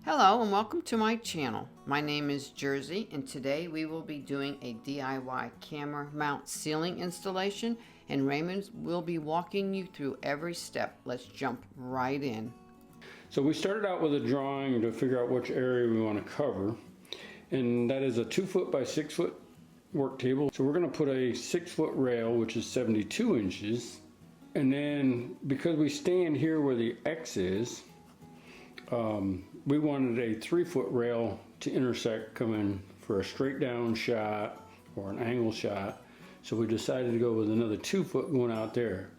Hello and welcome to my channel. My name is Jersey and today we will be doing a DIY camera mount ceiling installation and Raymond will be walking you through every step. Let's jump right in. So we started out with a drawing to figure out which area we want to cover, and that is a 2-foot by 6-foot work table. So we're going to put a 6-foot rail, which is 72 inches, and then because we stand here where the X is, we wanted a 3-foot rail to intersect coming for a straight down shot or an angle shot. So we decided to go with another 2-foot going out there.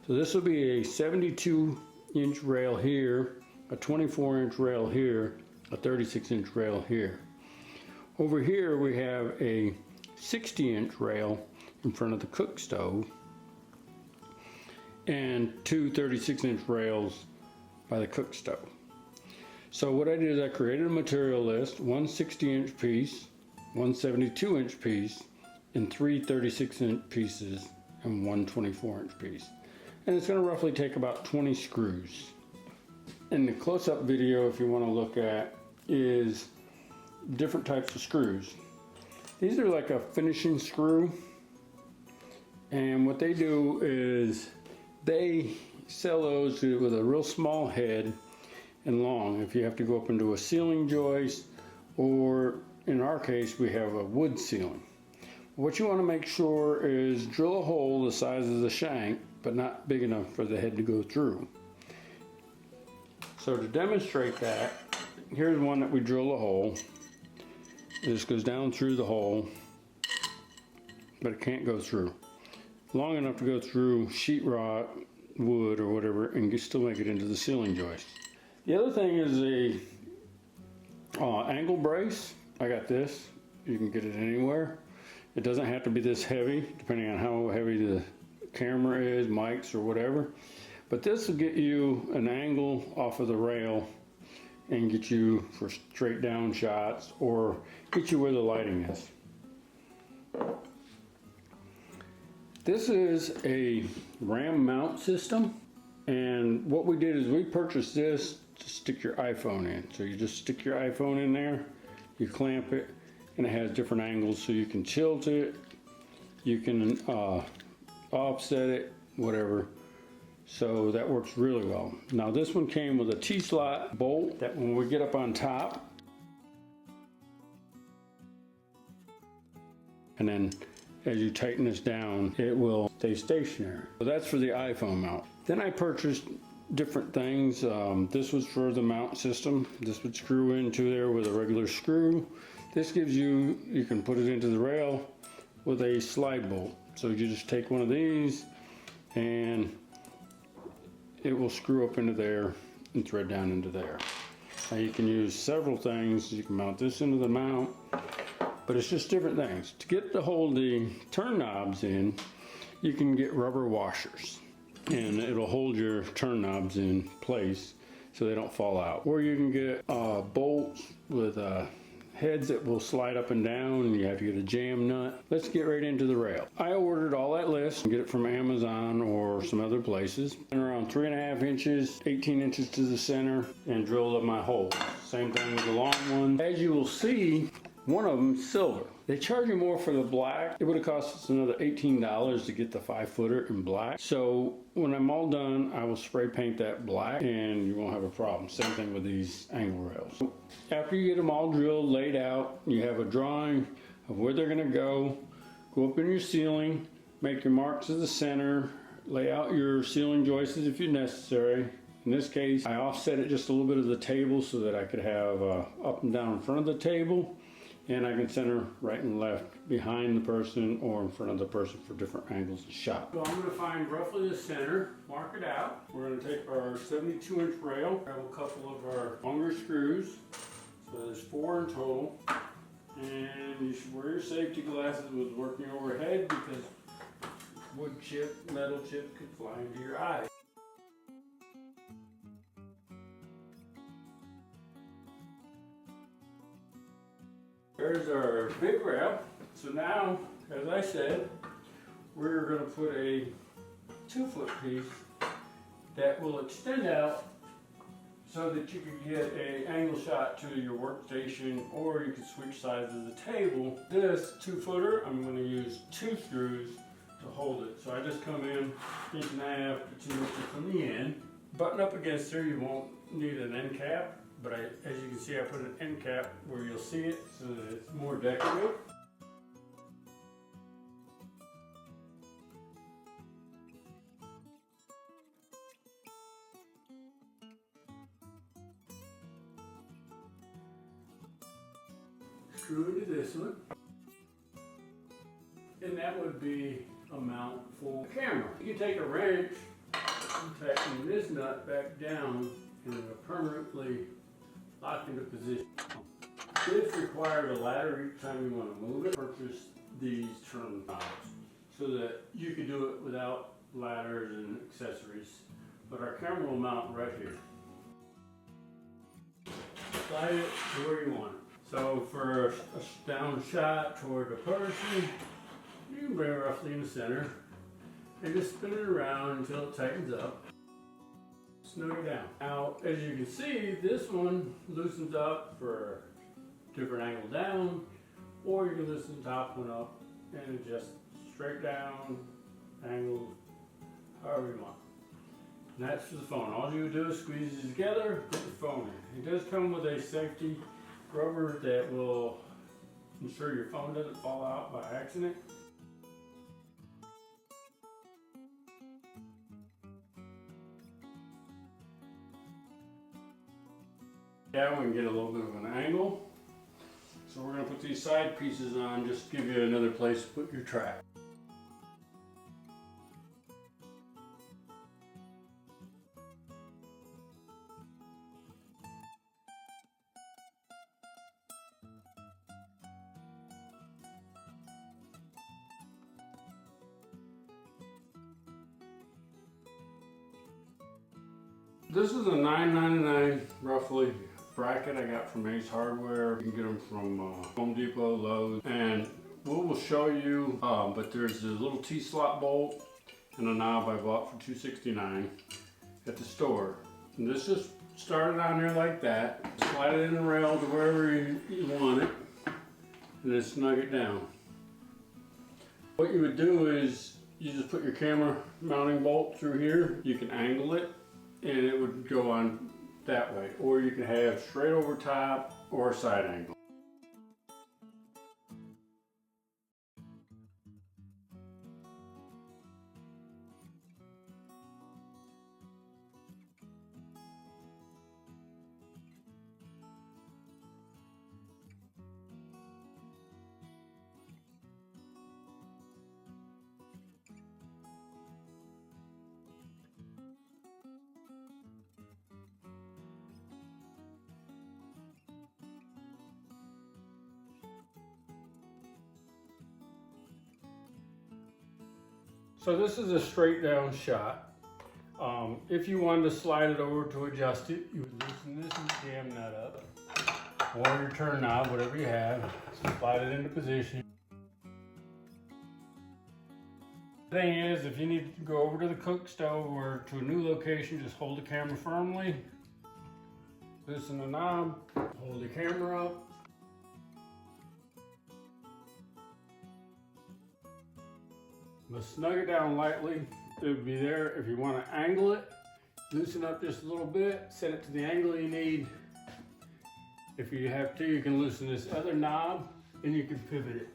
So this will be a 72-inch rail here, a 24-inch rail here, a 36-inch rail here. Over here we have a 60-inch rail in front of the cook stove and two 36-inch rails by the cook stove. So what I did is I created a material list, one 60-inch piece, one 72-inch piece, and three 36-inch pieces, and one 24-inch piece. And it's going to roughly take about 20 screws. And the close-up video, if you want to look at, is different types of screws. These are like a finishing screw, and what they do is they sell those with a real small head and long if you have to go up into a ceiling joist, or in our case we have a wood ceiling. What you want to make sure is drill a hole the size of the shank but not big enough for the head to go through. So to demonstrate that, here's one that we drill a hole. This goes down through the hole, but it can't go through. Long enough to go through sheetrock, wood, or whatever, and you still make it into the ceiling joist. The other thing is a angle brace. I got this. You can get it anywhere. It doesn't have to be this heavy, depending on how heavy the camera is, mics, or whatever. But this will get you an angle off of the rail and get you for straight down shots or get you where the lighting is. This is a ram mount system, and what we did is we purchased this to stick your iPhone in. So you just stick your iPhone in there, you clamp it, and it has different angles so you can tilt it, you can offset it, whatever. So that works really well. Now this one came with a T-slot bolt that when we get up on top, and then as you tighten this down, it will stay stationary. So that's for the iPhone mount. Then I purchased different things. This was for the mount system. This would screw into there with a regular screw. This gives you can put it into the rail with a slide bolt. So you just take one of these and it will screw up into there and thread down into there. Now you can use several things. You can mount this into the mount, but it's just different things. To get to hold the turn knobs in, you can get rubber washers, and it'll hold your turn knobs in place so they don't fall out. Or you can get bolts with heads that will slide up and down, and you have to get a jam nut. Let's get right into the rail. I ordered all that list and get it from Amazon or some other places. And around 3.5 inches, 18 inches to the center, and drilled up my hole. Same thing with the long one. As you will see, one of them is silver. They charge you more for the black. It would have cost us another $18 to get the 5-footer in black. So when I'm all done, I will spray paint that black and you won't have a problem. Same thing with these angle rails. After you get them all drilled, laid out, you have a drawing of where they're gonna go. Go up in your ceiling, make your marks to the center, lay out your ceiling joists if you're necessary. In this case, I offset it just a little bit of the table so that I could have up and down in front of the table. And I can center right and left behind the person or in front of the person for different angles of shot. So I'm going to find roughly the center, mark it out. We're going to take our 72-inch rail, grab a couple of our longer screws. So there's 4 in total. And you should wear your safety glasses with working overhead because wood chip, metal chip could fly into your eye. There's our big rail. So now, as I said, we're going to put a 2-foot piece that will extend out so that you could get an angle shot to your workstation, or you could switch sides of the table. This 2-footer, I'm going to use 2 screws to hold it. So I just come in, inch and a half to 2 inches from the end. Button up against there, you won't need an end cap, but as you can see, I put an end cap where you'll see it so that it's more decorative. Screw into this one, and that would be a mount for the camera. You can take a wrench and tighten this nut back down, and it'll permanently lock into position. This requires a ladder each time you want to move it. Purchase these turn knobs so that you can do it without ladders and accessories. But our camera will mount right here. Slide it to where you want it. So for a down shot toward the person, you can bring it roughly in the center and just spin it around until it tightens up. Snug it down. Now, as you can see, this one loosens up for different angle down, or you can loosen the top one up and adjust straight down, angle, however you want. And that's for the phone. All you do is squeeze it together, put your phone in. It does come with a safety rubber that will ensure your phone doesn't fall out by accident. Now we can get a little bit of an angle. So we're going to put these side pieces on just to give you another place to put your track. This is a $9.99 roughly bracket I got from Ace Hardware. You can get them from Home Depot, Lowe's, and we will show you, but there's a little T-slot bolt and a knob I bought for $2.69 at the store. And this just started on there like that. Slide it in the rail to wherever you want it, and then snug it down. What you would do is you just put your camera mounting bolt through here. You can angle it and it would go on that way, or you can have straight over top or a side angle. So this is a straight down shot. If you wanted to slide it over to adjust it, you would loosen this jam nut up, or your turn knob, whatever you have, slide it into position. The thing is, if you need to go over to the cook stove or to a new location, just hold the camera firmly, loosen the knob, hold the camera up. But snug it down lightly. It would be there. If you want to angle it, loosen up just a little bit, set it to the angle you need. If you have to, you can loosen this other knob and you can pivot it.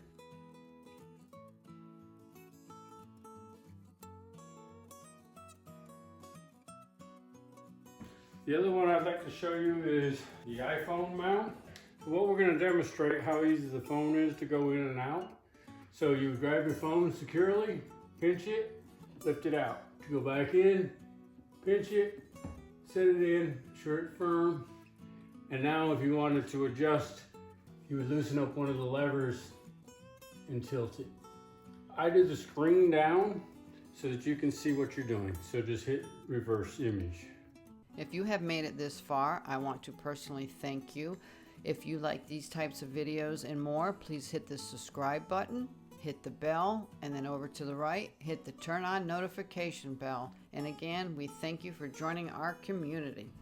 The other one I'd like to show you is the iPhone mount. What we're going to demonstrate how easy the phone is to go in and out. So you grab your phone securely, pinch it, lift it out. To go back in, pinch it, set it in, ensure it's firm. And now if you wanted to adjust, you would loosen up one of the levers and tilt it. I do the screen down so that you can see what you're doing. So just hit reverse image. If you have made it this far, I want to personally thank you. If you like these types of videos and more, please hit the subscribe button, hit the bell, and then over to the right, hit the turn on notification bell. And again, we thank you for joining our community.